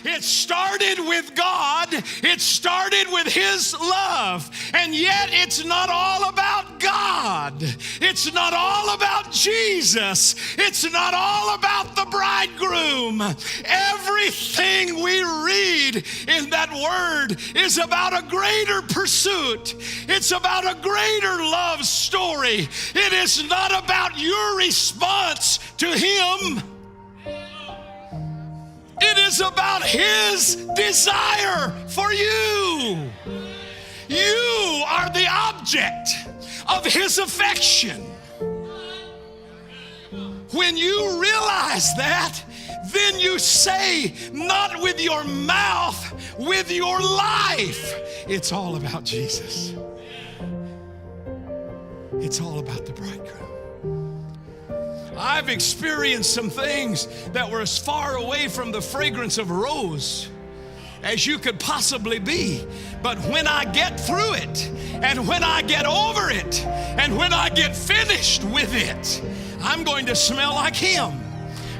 It started with God. It started with His love. And yet it's not all about God. It's not all about Jesus. It's not all about the bridegroom. Everything we read in that word is about a greater pursuit. It's about a greater love story. It is not about your response to Him. It is about His desire for you. You are the object of His affection. When you realize that, then you say, not with your mouth, with your life, it's all about Jesus. It's all about the bridegroom. I've experienced some things that were as far away from the fragrance of a rose as you could possibly be. But when I get through it, and when I get over it, and when I get finished with it, I'm going to smell like Him.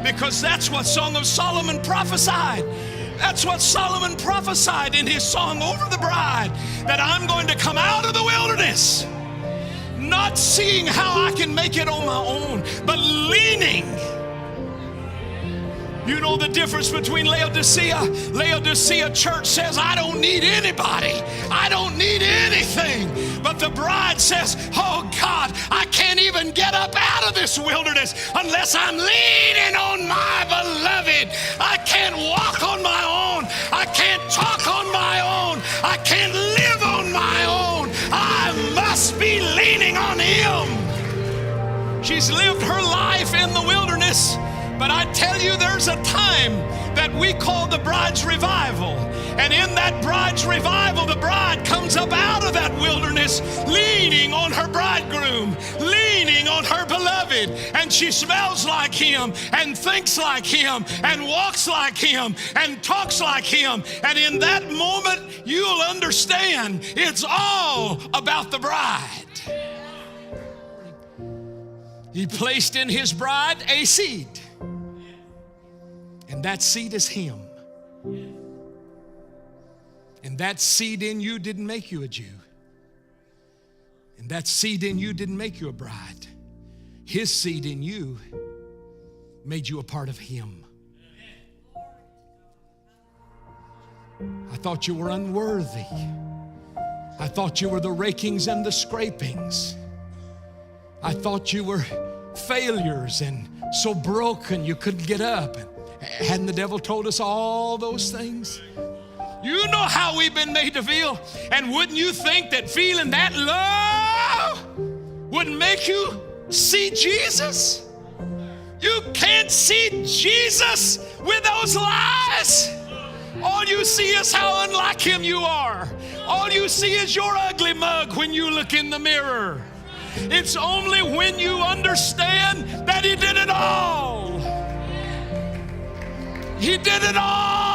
Because that's what Song of Solomon prophesied. That's what Solomon prophesied in his song over the bride, that I'm going to come out of the wilderness not seeing how I can make it on my own, but leaning. You know the difference between Laodicea? Laodicea church says, I don't need anybody. I don't need anything. But the bride says, oh God, I can't even get up out of this wilderness unless I'm leaning on my beloved. I can't walk on my own. I can't talk on my own. I can't live on my own. I must be leaning on Him. She's lived her life in the wilderness. But I tell you, there's a time that we call the bride's revival. And in that bride's revival, the bride comes up out of that wilderness leaning on her bridegroom, leaning on her beloved. And she smells like Him and thinks like Him and walks like Him and talks like Him. And in that moment, you'll understand it's all about the bride. He placed in His bride a seed. And that seed is Him. And that seed in you didn't make you a Jew. And that seed in you didn't make you a bride. His seed in you made you a part of Him. I thought you were unworthy. I thought you were the rakings and the scrapings. I thought you were failures and so broken you couldn't get up. Hadn't the devil told us all those things? You know how we've been made to feel. And wouldn't you think that feeling that low would make you see Jesus? You can't see Jesus with those lies. All you see is how unlike Him you are. All you see is your ugly mug when you look in the mirror. It's only when you understand that He did it all. He did it all.